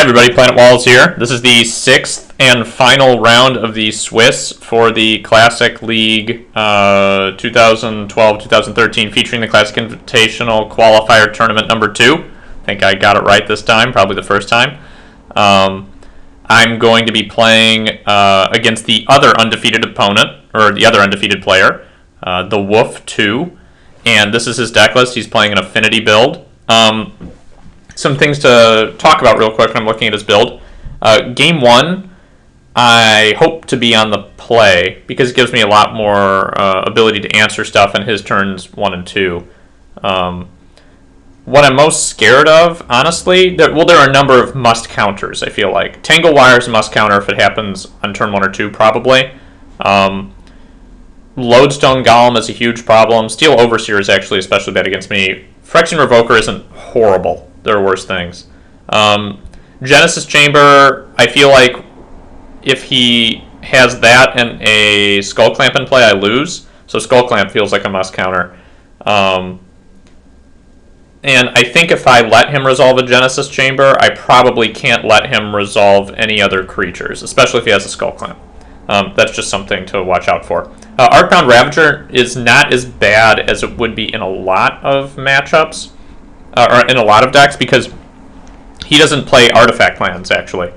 Hi everybody, PlanetWalls here. This is the sixth and final round of the Swiss for the Classic League 2012-2013, featuring the Classic Invitational Qualifier Tournament number 2. I think I got it right this time, probably the first time. I'm going to be playing against the other undefeated opponent, or the other undefeated player, thewoof2, and this is his deck list. He's playing an Affinity build. Some things to talk about real quick when I'm looking at his build. Game 1, I hope to be on the play because it gives me a lot more ability to answer stuff in his turns 1 and 2. What I'm most scared of, honestly, there are a number of must counters, I feel like. Tangle Wire is a must counter if it happens on turn 1 or 2, probably. Lodestone Golem is a huge problem. Steel Overseer is actually especially bad against me. Phyrexian Revoker isn't horrible. There are worse things. Genesis Chamber, I feel like if he has that and a Skull Clamp in play, I lose. So Skull Clamp feels like a must counter. And I think if I let him resolve a Genesis Chamber, I probably can't let him resolve any other creatures, especially if he has a Skull Clamp. That's just something to watch out for. Arcbound Ravager is not as bad as it would be in a lot of matchups. Or in a lot of decks, because he doesn't play artifact lands, actually.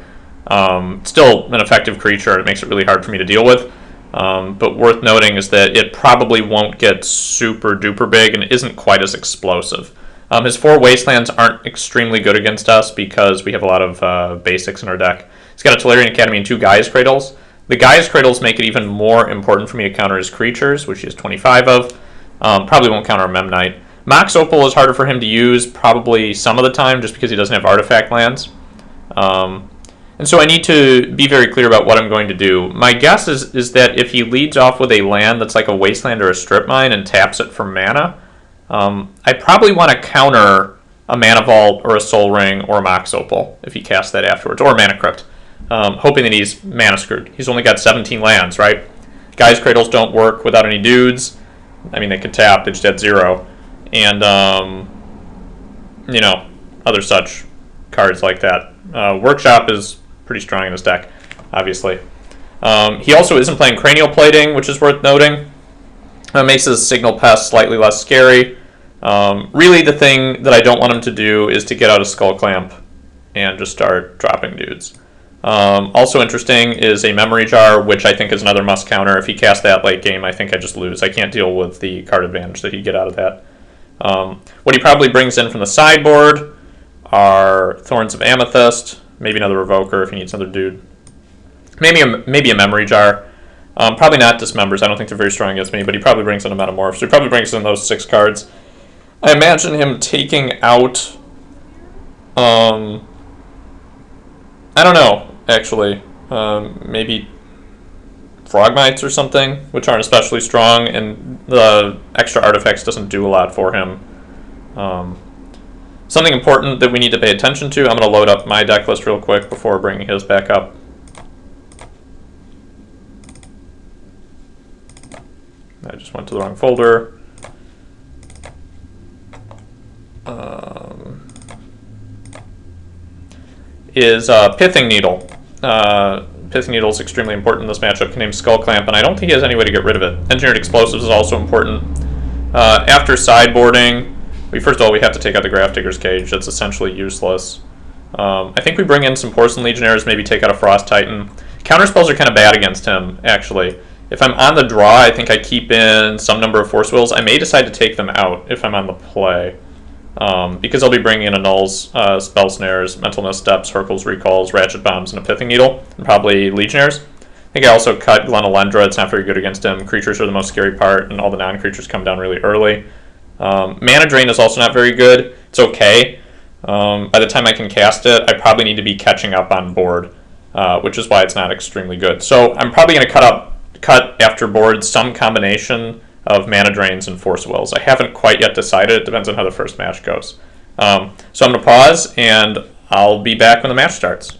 Still an effective creature. It makes it really hard for me to deal with. But worth noting is that it probably won't get super duper big and isn't quite as explosive. His 4 Wastelands aren't extremely good against us because we have a lot of basics in our deck. He's got a Tolarian Academy and 2 Gaia's Cradles. The Gaia's Cradles make it even more important for me to counter his creatures, which he has 25 of. Probably won't counter a Memnite. Mox Opal is harder for him to use probably some of the time just because he doesn't have artifact lands. And so I need to be very clear about what I'm going to do. My guess is that if he leads off with a land that's like a Wasteland or a Strip Mine and taps it for mana, I probably want to counter a Mana Vault or a Soul Ring or a Mox Opal if he casts that afterwards, or a Mana Crypt, hoping that he's mana screwed. He's only got 17 lands, right? Gaia's Cradles don't work without any dudes. I mean, they could tap, they just add 0. And, you know, other such cards like that. Workshop is pretty strong in his deck, obviously. He also isn't playing Cranial Plating, which is worth noting. That makes his Signal Pest slightly less scary. Really, the thing that I don't want him to do is to get out a Skull Clamp and just start dropping dudes. Also interesting is a Memory Jar, which I think is another must counter. If he casts that late game, I think I just lose. I can't deal with the card advantage that he'd get out of that. What he probably brings in from the sideboard are Thorns of Amethyst, maybe another Revoker if he needs another dude, maybe a Memory Jar. Probably not Dismembers. I don't think they're very strong against me, but he probably brings in a Metamorph, so he probably brings in those 6 cards. I imagine him taking out, I don't know, actually, maybe Frogmites or something, which aren't especially strong, and the extra artifacts doesn't do a lot for him. Something important that we need to pay attention to, I'm going to load up my deck list real quick before bringing his back up. I just went to the wrong folder. Is Pithing Needle. Pithing Needle is extremely important in this matchup. Can name Skull Clamp, and I don't think he has any way to get rid of it. Engineered Explosives is also important. After sideboarding, first of all, we have to take out the Grafdigger's Cage. That's essentially useless. I think we bring in some Porcelain Legionnaires, maybe take out a Frost Titan. Counterspells are kind of bad against him, actually. If I'm on the draw, I think I keep in some number of Force Wills. I may decide to take them out if I'm on the play. Because I'll be bringing in Annuls, Spell Snares, Mental Missteps, Hurkyl's Recalls, Ratchet Bombs, and a Pithing Needle, and probably Legionnaires. I think I also cut Glenalendra. It's not very good against him. Creatures are the most scary part, and all the non-creatures come down really early. Mana Drain is also not very good. It's okay. By the time I can cast it, I probably need to be catching up on board, which is why it's not extremely good. So I'm probably going to cut after board some combination of Mana Drains and Force Wills. I haven't quite yet decided. It depends on how the first match goes. So I'm going to pause, and I'll be back when the match starts.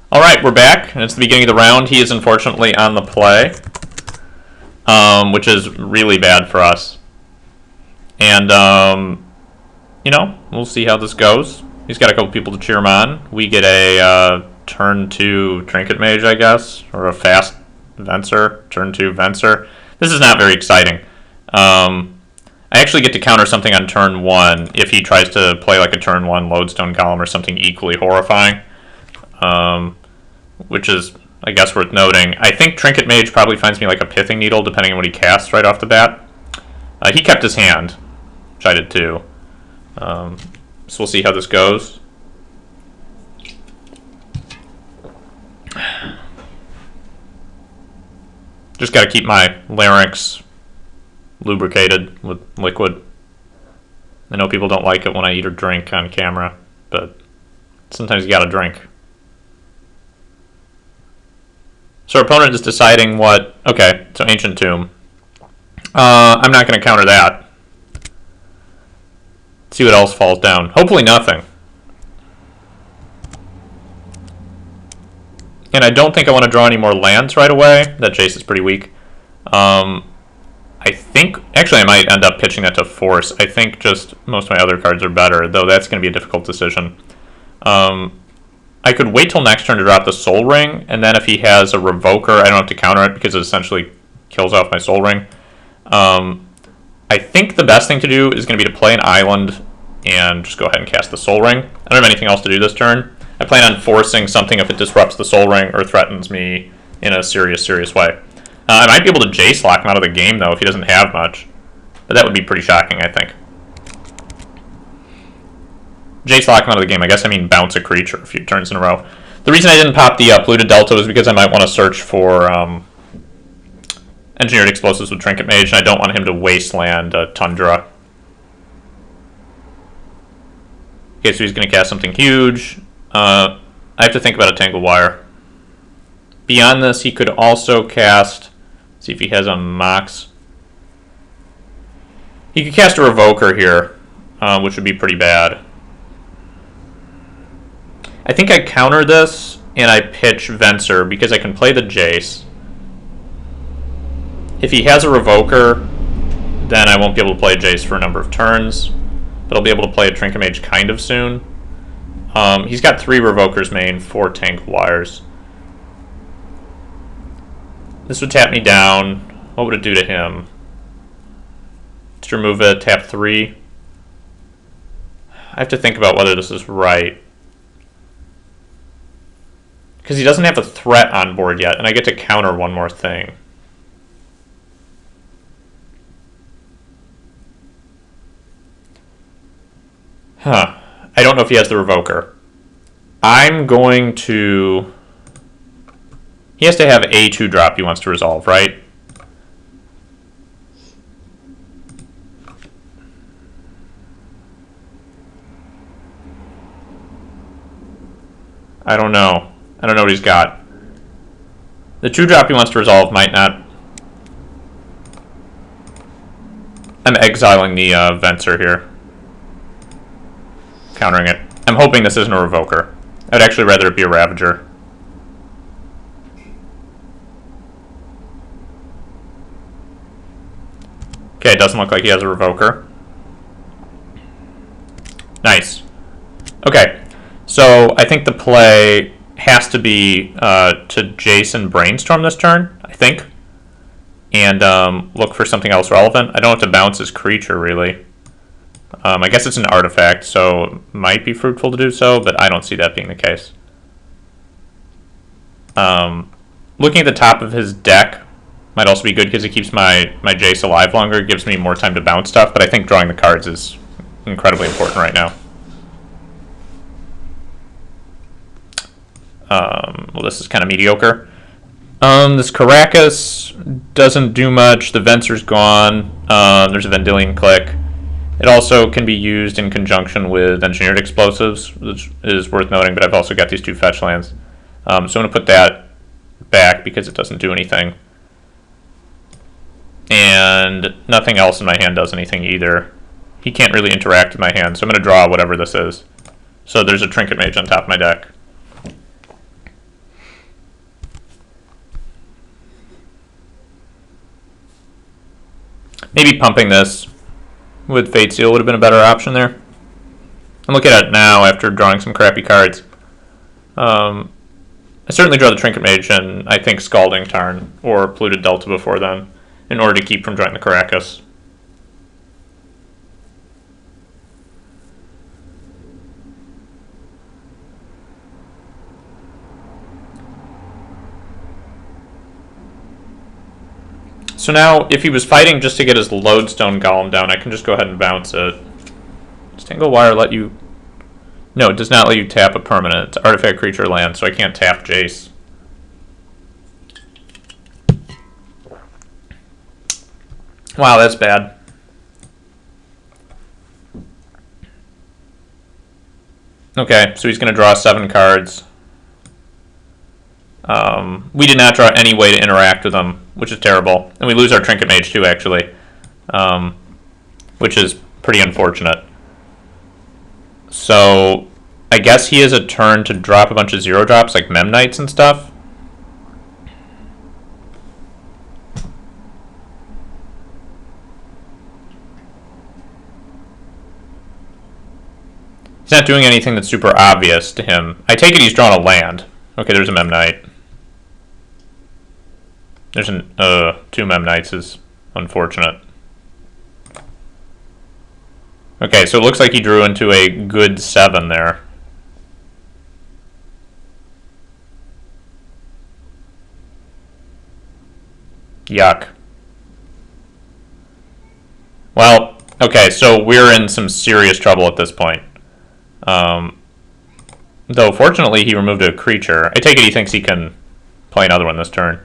All right, we're back, and it's the beginning of the round. He is unfortunately on the play, which is really bad for us. And, you know, we'll see how this goes. He's got a couple people to cheer him on. We get a turn 2 Trinket Mage, I guess, or a fast Venser, turn 2 Venser. This is not very exciting. I actually get to counter something on turn 1 if he tries to play like a turn 1 Lodestone Golem or something equally horrifying, which is, I guess, worth noting. I think Trinket Mage probably finds me like a Pithing Needle, depending on what he casts right off the bat. He kept his hand, which I did too. So we'll see how this goes. Just got to keep my larynx lubricated with liquid. I know people don't like it when I eat or drink on camera, but sometimes you got to drink. So our opponent is deciding what... Okay, so Ancient Tomb. I'm not going to counter that. See what else falls down. Hopefully nothing. And I don't think I want to draw any more lands right away. That Jace is pretty weak. I think... Actually, I might end up pitching that to Force. I think just most of my other cards are better, though that's going to be a difficult decision. I could wait till next turn to drop the Soul Ring, and then if he has a Revoker, I don't have to counter it because it essentially kills off my Soul Ring. I think the best thing to do is going to be to play an island and just go ahead and cast the Soul Ring. I don't have anything else to do this turn. I plan on forcing something if it disrupts the Soul Ring or threatens me in a serious way. I might be able to Jace lock him out of the game, though, if he doesn't have much. But that would be pretty shocking, I think. Jace lock him out of the game. I guess I mean bounce a creature a few turns in a row. The reason I didn't pop the Polluted Delta was because I might want to search for Engineered Explosives with Trinket Mage, and I don't want him to wasteland Tundra. Okay, so he's going to cast something huge. I have to think about a Tangled Wire. Beyond this, he could also cast... See if he has a Mox. He could cast a Revoker here, which would be pretty bad. I think I counter this, and I pitch Venser, because I can play the Jace. If he has a Revoker, then I won't be able to play Jace for a number of turns, but I'll be able to play a Trinket Mage kind of soon. He's got 3 Revokers main, 4 Tangled Wires. This would tap me down. What would it do to him? Just remove it, tap 3. I have to think about whether this is right. Because he doesn't have a threat on board yet, and I get to counter one more thing. Huh. I don't know if he has the Revoker. I'm going to... He has to have a 2-drop he wants to resolve, right? I don't know. I don't know what he's got. The 2-drop he wants to resolve might not... I'm exiling the Venser here. Countering it. I'm hoping this isn't a Revoker. I'd actually rather it be a Ravager. Okay, it doesn't look like he has a Revoker. Nice. Okay, so I think the play has to be to Jason Brainstorm this turn, I think. And look for something else relevant. I don't have to bounce his creature, really. I guess it's an artifact, so it might be fruitful to do so, but I don't see that being the case. Looking at the top of his deck might also be good because it keeps my Jace alive longer. It gives me more time to bounce stuff, but I think drawing the cards is incredibly important right now. Well, this is kind of mediocre. This Caracas doesn't do much. The Venser's gone. There's a Vendilion Click. It also can be used in conjunction with Engineered Explosives, which is worth noting, but I've also got these 2 fetch lands. So I'm going to put that back because it doesn't do anything. And nothing else in my hand does anything either. He can't really interact with my hand, so I'm going to draw whatever this is. So there's a Trinket Mage on top of my deck. Maybe pumping this with Fate Seal would have been a better option there. I'm looking at it now after drawing some crappy cards. I certainly draw the Trinket Mage and I think Scalding Tarn or Polluted Delta before then in order to keep from drawing the Caracas. So now, if he was fighting just to get his Lodestone Golem down, I can just go ahead and bounce it. Does Tangle Wire let you... No, it does not let you tap a permanent. It's artifact, creature, land, so I can't tap Jace. Wow, that's bad. Okay, so he's going to draw 7 cards. We did not draw any way to interact with him, which is terrible. And we lose our Trinket Mage too, actually, which is pretty unfortunate. So I guess he has a turn to drop a bunch of 0-drops like Memnites and stuff. He's not doing anything that's super obvious to him. I take it he's drawn a land. Okay, there's a Memnite. There's an 2 Memnites is unfortunate. Okay, so it looks like he drew into a good 7 there. Yuck. Well, okay, so we're in some serious trouble at this point. Though, fortunately, he removed a creature. I take it he thinks he can play another one this turn.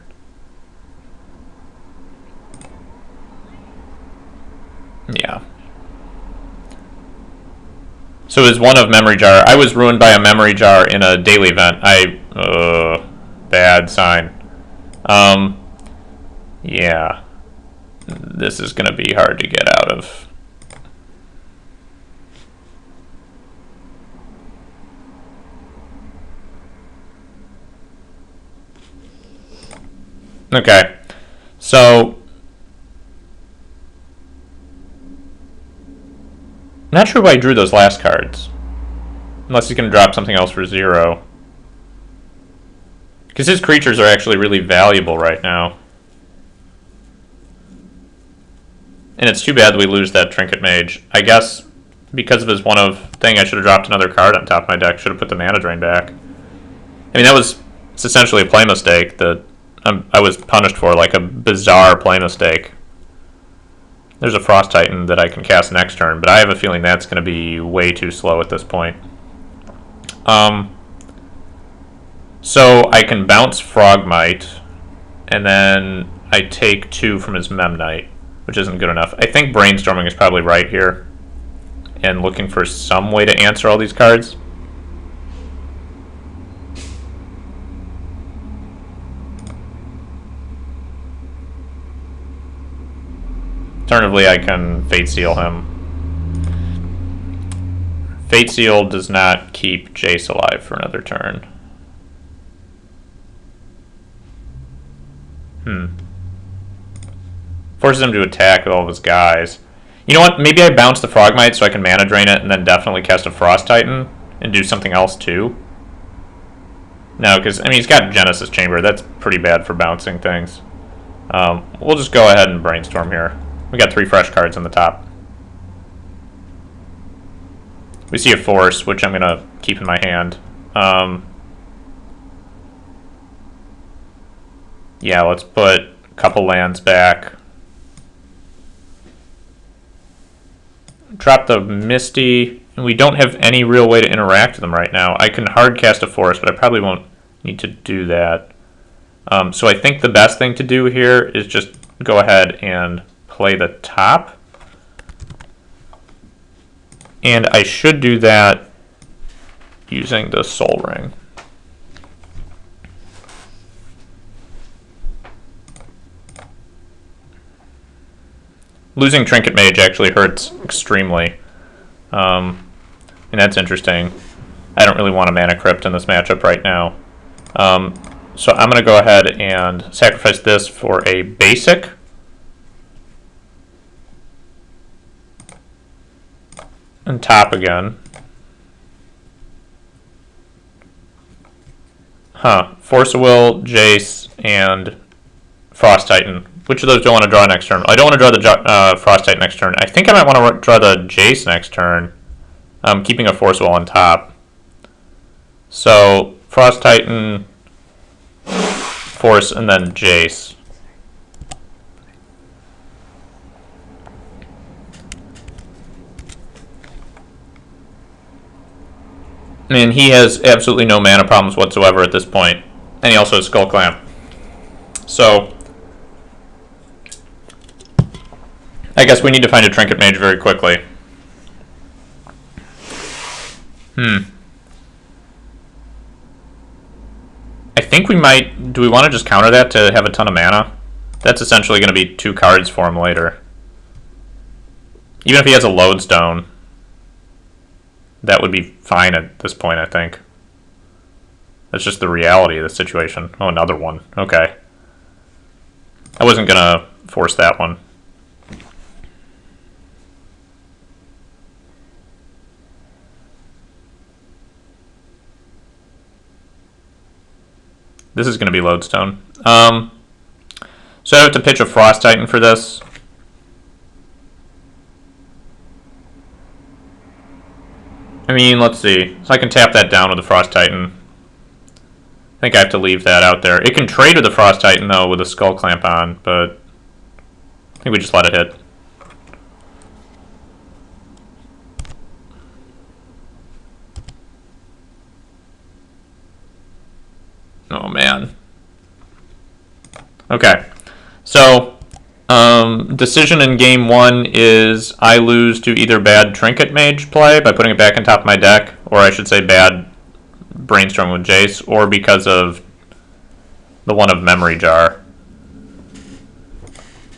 Yeah. So is one of Memory Jar. I was ruined by a Memory Jar in a daily event. Bad sign. Yeah. This is going to be hard to get out of. Okay. So not sure why I drew those last cards. Unless he's going to drop something else for 0. Because his creatures are actually really valuable right now. And it's too bad that we lose that Trinket Mage. I guess because of his one-of thing, I should have dropped another card on top of my deck. Should have put the Mana Drain back. I mean, it's essentially a play mistake that I was punished for, like a bizarre play mistake. There's a Frost Titan that I can cast next turn, but I have a feeling that's going to be way too slow at this point. So I can bounce Frogmite, and then I take 2 from his Memnite, which isn't good enough. I think Brainstorming is probably right here, and looking for some way to answer all these cards. Alternatively, I can Fate Seal him. Fate Seal does not keep Jace alive for another turn. Forces him to attack with all of his guys. You know what? Maybe I bounce the Frogmite so I can Mana Drain it and then definitely cast a Frost Titan and do something else too. No, because, I mean, he's got Genesis Chamber. That's pretty bad for bouncing things. We'll just go ahead and Brainstorm here. We got 3 fresh cards on the top. We see a Force, which I'm going to keep in my hand. Yeah, let's put a couple lands back. Drop the Misty, and we don't have any real way to interact with them right now. I can hard cast a Force, but I probably won't need to do that. So I think the best thing to do here is just go ahead and play the top. And I should do that using the Soul Ring. Losing Trinket Mage actually hurts extremely. And that's interesting. I don't really want a Mana Crypt in this matchup right now. So I'm going to go ahead and sacrifice this for a basic. And top again. Force of Will, Jace, and Frost Titan. Which of those do I want to draw next turn? I don't want to draw the Frost Titan next turn. I think I might want to draw the Jace next turn. I'm keeping a Force of Will on top. So, Frost Titan, Force, and then Jace. I mean, he has absolutely no mana problems whatsoever at this point. And he also has Skull Clamp. So, I guess we need to find a Trinket Mage very quickly. I think we might... Do we want to just counter that to have a ton of mana? That's essentially going to be 2 cards for him later. Even if he has a Lodestone, that would be fine at this point, I think. That's just the reality of the situation. Oh, another one. Okay. I wasn't going to force that one. This is going to be Lodestone. So I have to pitch a Frost Titan for this. I mean, let's see. So I can tap that down with the Frost Titan. I think I have to leave that out there. It can trade with the Frost Titan, though, with a Skull Clamp on, but I think we just let it hit. Oh, man. Okay. So, decision in game 1 is I lose to either bad Trinket Mage play by putting it back on top of my deck, or I should say bad Brainstorm with Jace, or because of the one of Memory Jar.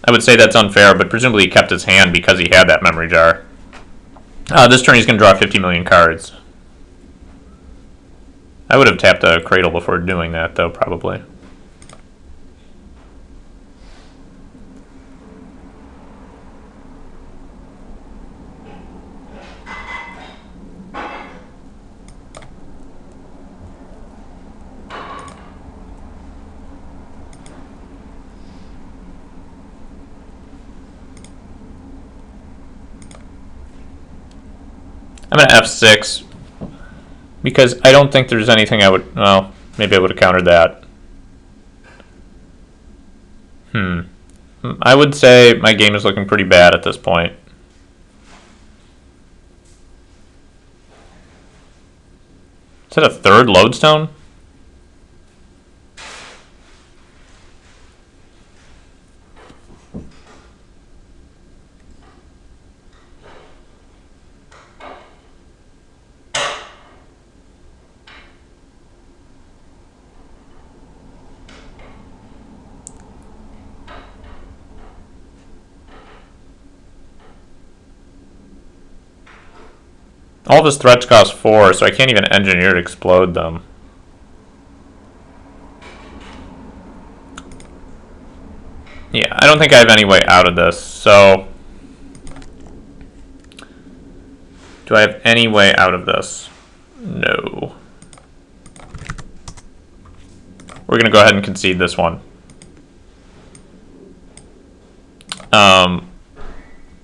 I would say that's unfair, but presumably he kept his hand because he had that Memory Jar. This turn he's going to draw 50 million cards. I would have tapped a Cradle before doing that, though, probably. I'm going to F6, because I don't think there's anything I would... Well, maybe I would have countered that. I would say my game is looking pretty bad at this point. Is that a third Lodestone? All of his threats cost 4, so I can't even engineer to explode them. Yeah, I don't think I have any way out of this, so... Do I have any way out of this? No. We're going to go ahead and concede this one.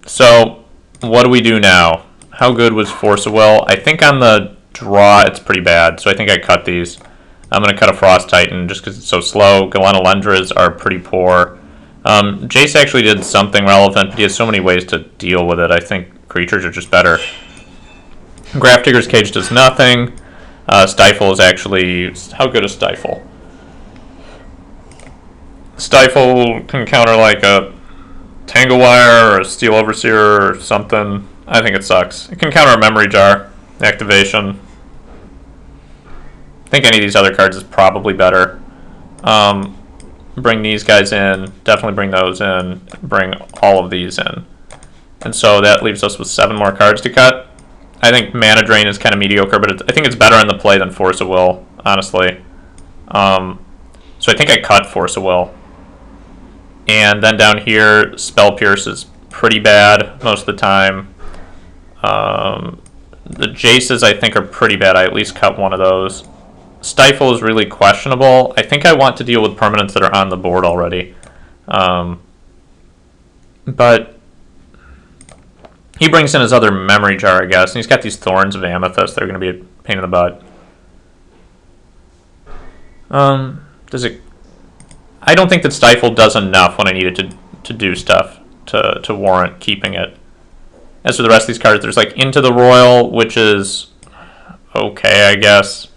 So, what do we do now? How good was Force of Will? I think on the draw it's pretty bad, so I think I cut these. I'm going to cut a Frost Titan just because it's so slow. Galena Lendras are pretty poor. Jace actually did something relevant, but he has so many ways to deal with it. I think creatures are just better. Grafdigger's Cage does nothing. Stifle is actually... How good is Stifle? Stifle can counter like a Tangle Wire or a Steel Overseer or something. I think it sucks. It can counter a Memory Jar activation. I think any of these other cards is probably better. Bring these guys in. Definitely bring those in. Bring all of these in. And so that leaves us with 7 more cards to cut. I think Mana Drain is kind of mediocre, but I think it's better in the play than Force of Will, honestly. So I think I cut Force of Will. And then down here, Spell Pierce is pretty bad most of the time. The Jaces, I think, are pretty bad. I at least cut one of those. Stifle is really questionable. I think I want to deal with permanents that are on the board already. But he brings in his other memory jar, I guess, and he's got these Thorns of Amethyst that are going to be a pain in the butt. Does it... I don't think that Stifle does enough when I need it to do stuff to warrant keeping it. As for the rest of these cards, there's like Into the Royal, which is okay, I guess.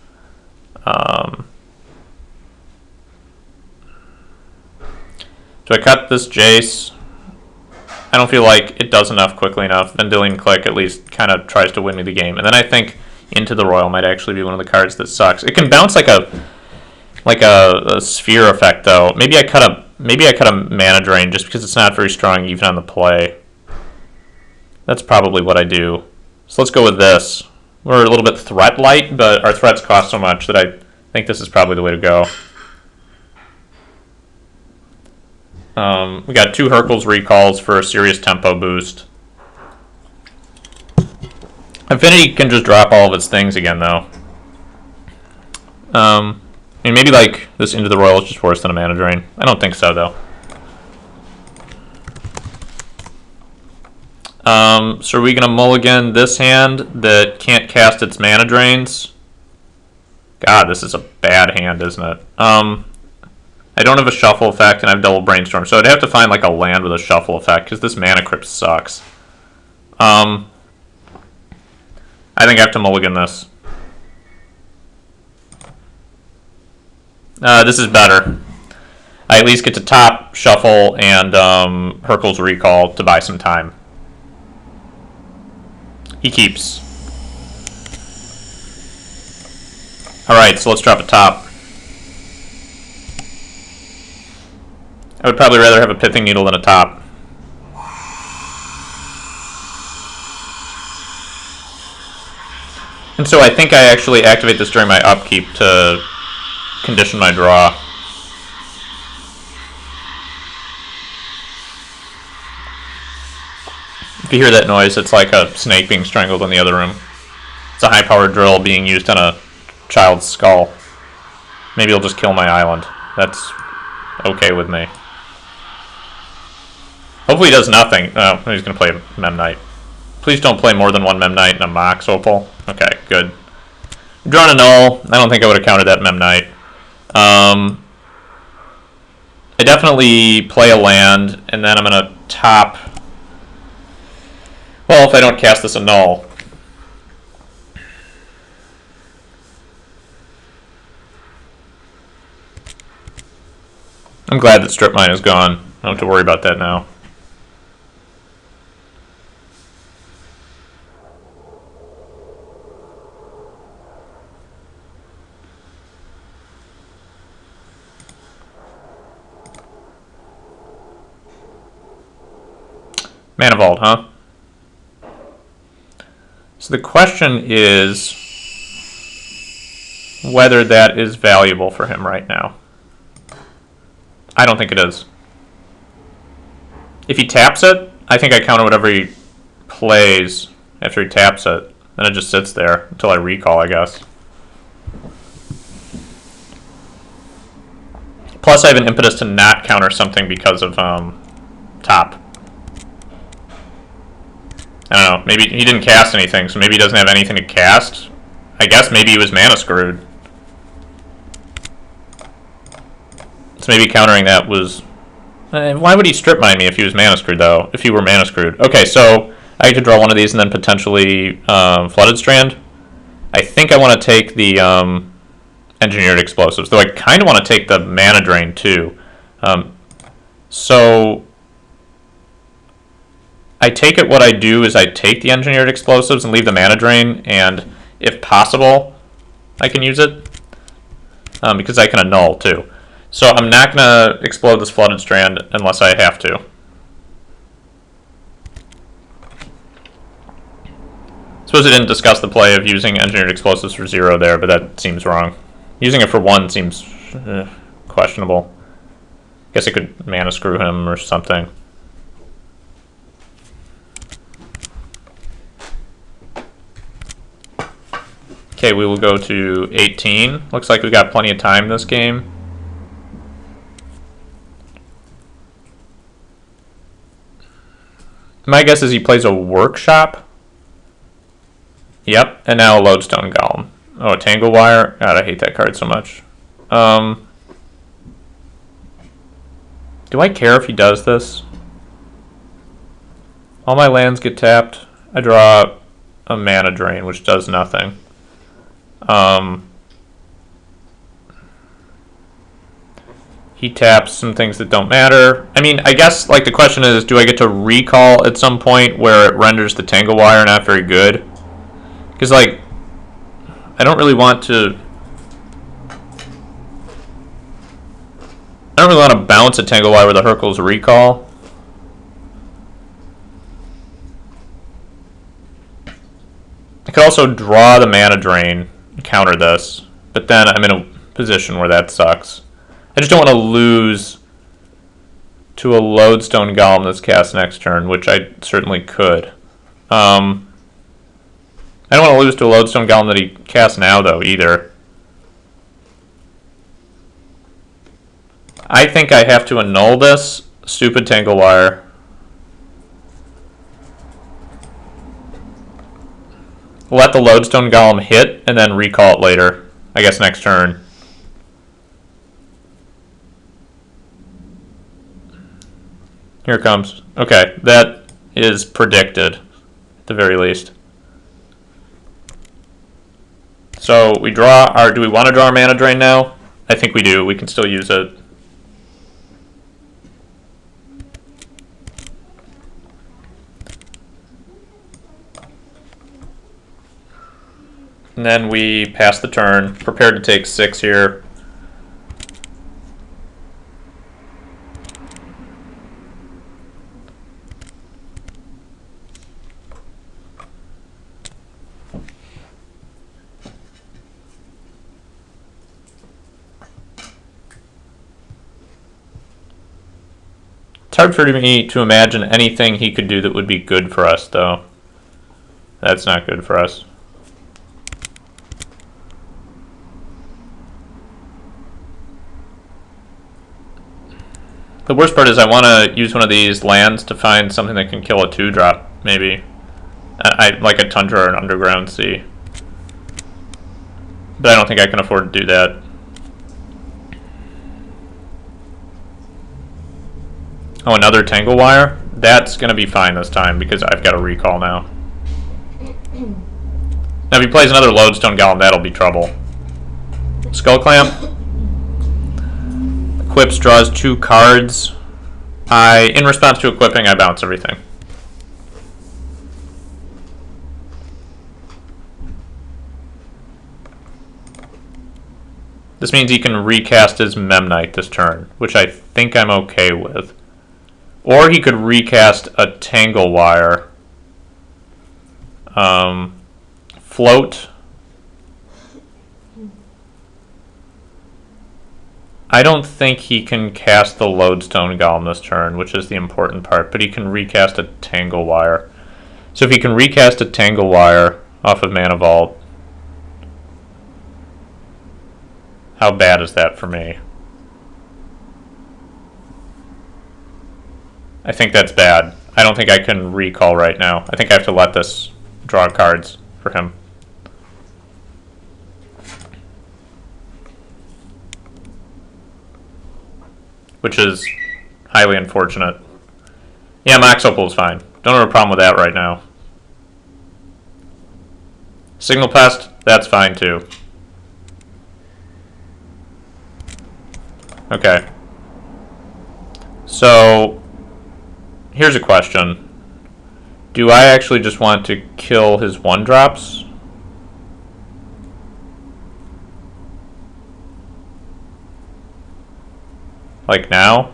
Do I cut this Jace? I don't feel like it does enough quickly enough. Vendilion Click at least kind of tries to win me the game. And then I think Into the Royal might actually be one of the cards that sucks. It can bounce like a sphere effect though. Maybe I cut a Mana Drain just because it's not very strong even on the play. That's probably what I do. So let's go with this. We're a little bit threat light, but our threats cost so much that I think this is probably the way to go. We got 2 Hercules recalls for a serious tempo boost. Infinity can just drop all of its things again, though. I mean, maybe like this Into the Royal is just worse than a Mana Drain. I don't think so, though. So are we going to mulligan this hand that can't cast its Mana Drains? God, this is a bad hand, isn't it? I don't have a Shuffle effect, and I have Double Brainstorm, so I'd have to find like a land with a Shuffle effect, because this Mana Crypt sucks. I think I have to mulligan this. This is better. I at least get to top, Shuffle, and Hercules Recall to buy some time. He keeps. Alright, so let's drop a top. I would probably rather have a Pithing Needle than a top. And so I think I actually activate this during my upkeep to condition my draw. If you hear that noise, it's like a snake being strangled in the other room. It's a high-powered drill being used on a child's skull. Maybe it'll just kill my island. That's okay with me. Hopefully he does nothing. Oh, he's going to play a Mem Knight. Please don't play more than one Mem Knight and a Mox Opal. Okay, good. Drawn a Null. I don't think I would have counted that Mem Knight. I definitely play a land, and then I'm going to top... Well, if I don't cast this a Null. I'm glad that Strip Mine is gone. I don't have to worry about that now. Mana Vault, huh? So the question is whether that is valuable for him right now. I don't think it is. If he taps it, I think I counter whatever he plays after he taps it. Then it just sits there until I recall, I guess. Plus I have an impetus to not counter something because of top. I don't know, maybe he didn't cast anything, so maybe he doesn't have anything to cast. I guess maybe he was mana screwed. So maybe countering that was... why would he strip mine me if he was mana screwed, though? If he were mana screwed. Okay, so I get to draw one of these and then potentially Flooded Strand. I think I want to take the Engineered Explosives, though I kind of want to take the Mana Drain, too. So... I take it what I do is I take the Engineered Explosives and leave the Mana Drain, and if possible, I can use it, because I can annul too. So I'm not going to explode this Flooded Strand unless I have to. Suppose I didn't discuss the play of using Engineered Explosives for 0 there, but that seems wrong. Using it for 1 seems questionable. Guess I could mana screw him or something. Okay, we will go to 18. Looks like we got plenty of time this game. My guess is he plays a workshop. Yep, and now a lodestone golem. Oh, a tangle wire. God, I hate that card so much. Do I care if he does this? All my lands get tapped. I draw a mana drain, which does nothing. He taps some things that don't matter. I mean, I guess like the question is, do I get to recall at some point where it renders the tangle wire not very good? Because like, I don't really want to. I don't really want to bounce a tangle wire with a Hurkyl's recall. I could also draw the mana drain and counter this, but then I'm in a position where that sucks. I just don't want to lose to a lodestone golem that's cast next turn, which I certainly could. I don't want to lose to a lodestone golem that he casts now, though, either. I think I have to annul this stupid tangle wire. Let the lodestone golem hit, and then recall it later. I guess next turn. Here it comes. Okay, that is predicted, at the very least. So we draw our. Do we want to draw our mana drain now? I think we do. We can still use it. And then we pass the turn. Prepared to take 6 here. It's hard for me to imagine anything he could do that would be good for us, though. That's not good for us. The worst part is I want to use one of these lands to find something that can kill a 2-drop, maybe. I like a Tundra or an Underground Sea. But I don't think I can afford to do that. Oh, another Tangle Wire? That's going to be fine this time because I've got a recall now. Now if he plays another Lodestone Golem, that'll be trouble. Skull Clamp. Equips, draws 2 cards. In response to equipping, I bounce everything. This means he can recast his Memnite this turn, which I think I'm okay with. Or he could recast a Tangle Wire. Float. I don't think he can cast the Lodestone Golem this turn, which is the important part, but he can recast a Tangle Wire. So if he can recast a Tangle Wire off of Mana Vault, how bad is that for me? I think that's bad. I don't think I can recall right now. I think I have to let this draw cards for him. Which is highly unfortunate. Yeah, Max Opal is fine. Don't have a problem with that right now. Signal Pest, that's fine too. Okay. So, here's a question. Do I actually just want to kill his 1-drops? Like now?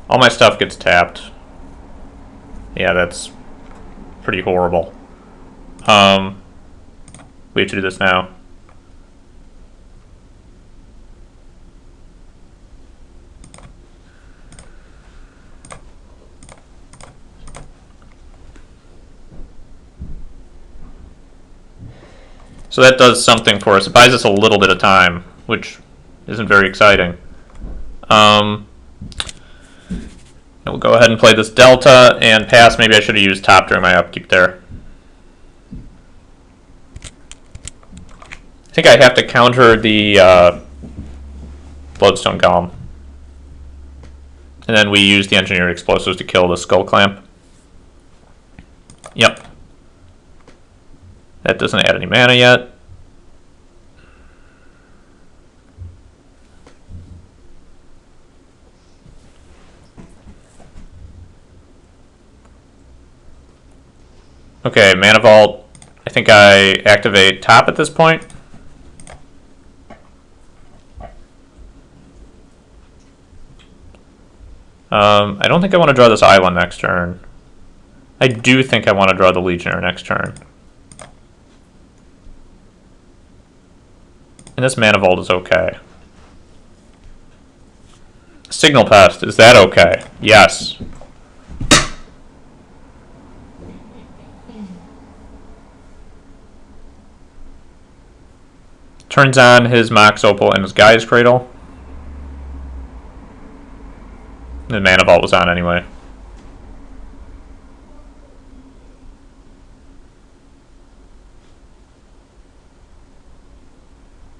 All my stuff gets tapped. Yeah, that's pretty horrible. We have to do this now. So that does something for us. It buys us a little bit of time, which isn't very exciting. We'll go ahead and play this Delta and pass. Maybe I should have used top during my upkeep there. I think I have to counter the Bloodstone Golem. And then we use the Engineered Explosives to kill the Skull Clamp. Yep. That doesn't add any mana yet. Okay, Mana Vault. I think I activate top at this point. I don't think I want to draw this island next turn. I do think I want to draw the Legionnaire next turn. And this Mana Vault is okay. Signal Pest, is that okay? Yes. Turns on his Mox Opal and his Gaia's Cradle. The Mana Vault was on anyway.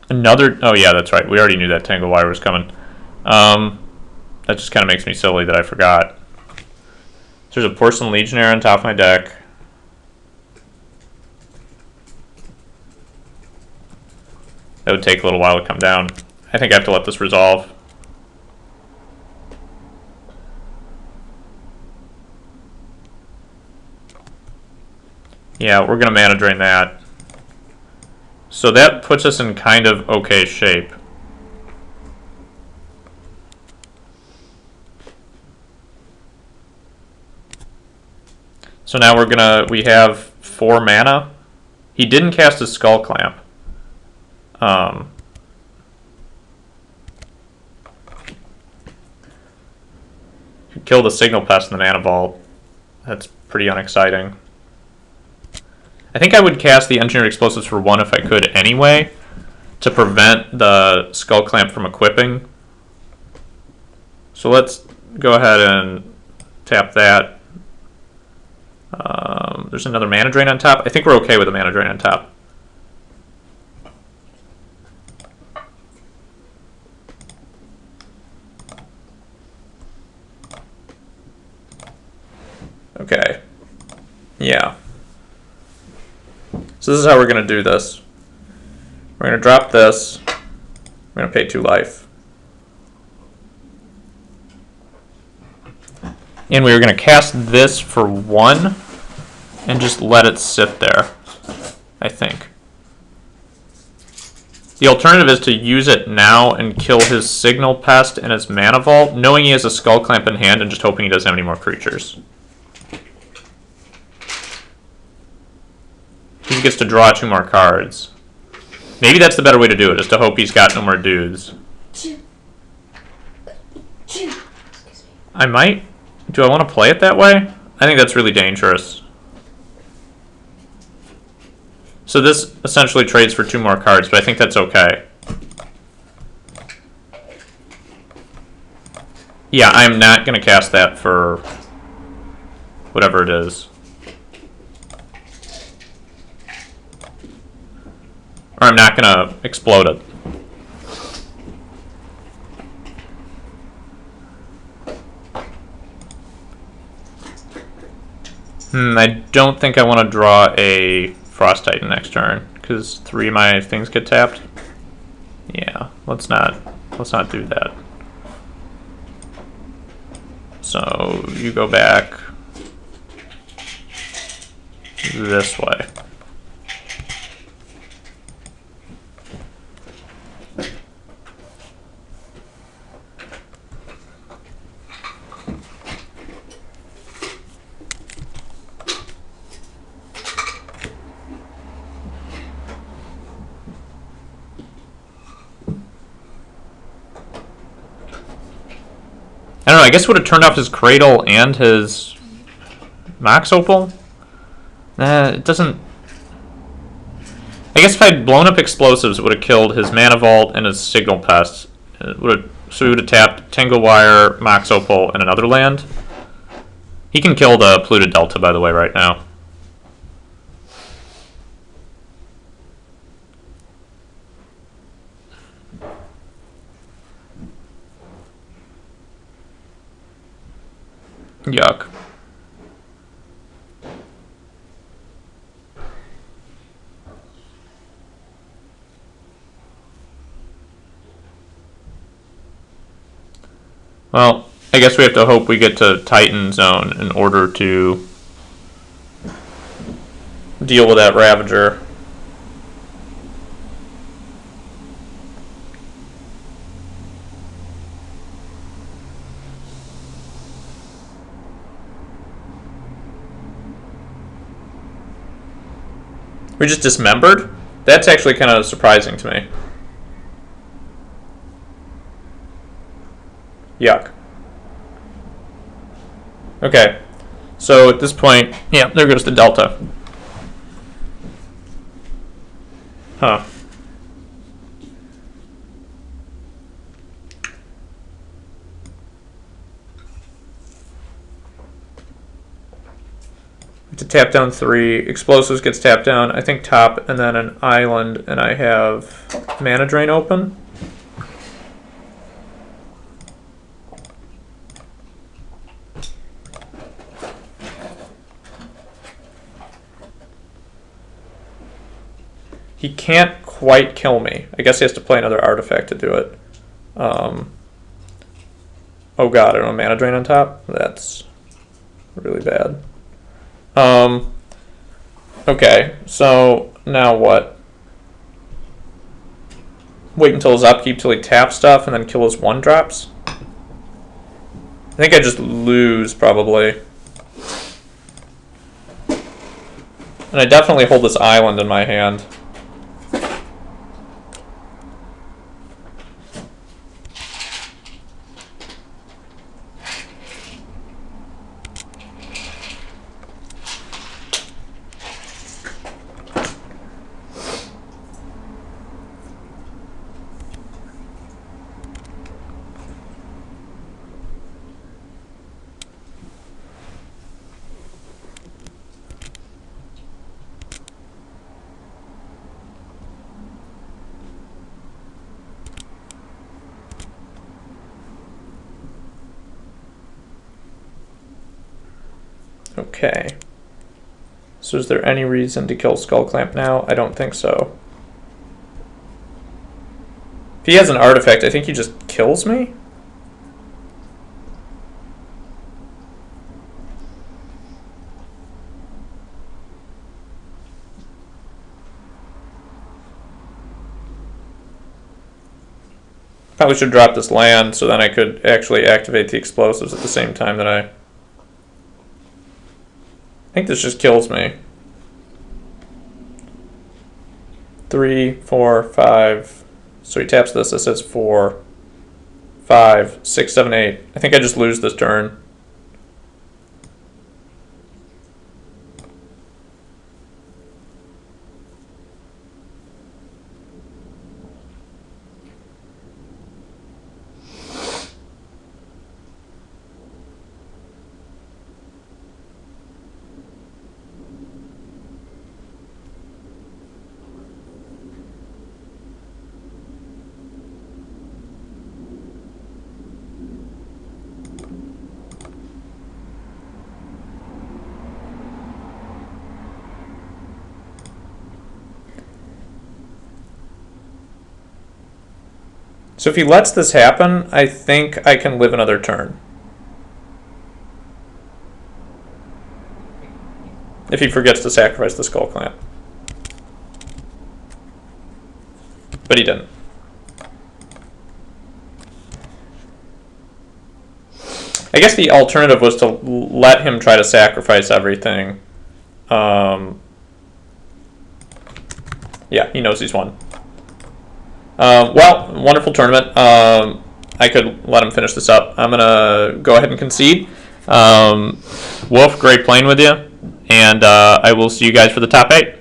Another... Oh yeah, that's right. We already knew that Tangle Wire was coming. That just kind of makes me silly that I forgot. So there's a Porcelain Legionnaire on top of my deck. That would take a little while to come down. I think I have to let this resolve. Yeah, we're going to mana drain that. So that puts us in kind of okay shape. So now we have 4 mana. He didn't cast his Skull Clamp. Kill the Signal Pest in the Mana Vault. That's pretty unexciting. I think I would cast the Engineered Explosives for 1 if I could anyway, to prevent the Skull Clamp from equipping. So let's go ahead and tap that. There's another Mana Drain on top. I think we're okay with the Mana Drain on top. Okay. Yeah. So this is how we're going to do this. We're going to drop this. We're going to pay 2 life. And we're going to cast this for 1 and just let it sit there, I think. The alternative is to use it now and kill his Signal Pest and his Mana Vault, knowing he has a Skull Clamp in hand and just hoping he doesn't have any more creatures. He gets to draw 2 more cards. Maybe that's the better way to do it, is to hope he's got no more dudes. I might... Do I want to play it that way? I think that's really dangerous. So this essentially trades for 2 more cards, but I think that's okay. Yeah, I'm not going to cast that for whatever it is. Or I'm not going to explode it. I don't think I want to draw a Frost Titan next turn, because 3 of my things get tapped. Yeah, let's not do that. So you go back this way. I don't know, I guess would have turned off his Cradle and his Mox Opal? It doesn't... I guess if I'd blown up explosives, it would have killed his Mana Vault and his Signal Pest. So we would have tapped Tangle Wire, Mox Opal, and another land. He can kill the Polluted Delta, by the way, right now. Yuck. Well, I guess we have to hope we get to Titan Zone in order to deal with that Ravager. We just dismembered? That's actually kind of surprising to me. Yuck. Okay, so at this point, yeah, there goes the Delta. Huh. To tap down 3, Explosives gets tapped down, I think top, and then an island, and I have Mana Drain open. He can't quite kill me. I guess he has to play another artifact to do it. Oh god, I don't know, Mana Drain on top? That's really bad. Okay, so now what? Wait until his upkeep till he taps stuff and then kill his 1-drops? I think I just lose, probably. And I definitely hold this island in my hand. Okay. So is there any reason to kill Skullclamp now? I don't think so. If he has an artifact, I think he just kills me? Probably should drop this land so then I could actually activate the explosives at the same time that I think this just kills me. 3, 4, 5. So he taps this. This says 4, 5, 6, 7, 8. I think I just lose this turn. So if he lets this happen, I think I can live another turn. If he forgets to sacrifice the Skullclamp. But he didn't. I guess the alternative was to let him try to sacrifice everything. Yeah, he knows he's won. Well, wonderful tournament. I could let him finish this up. I'm going to go ahead and concede. Wolf, great playing with you. And I will see you guys for the top 8.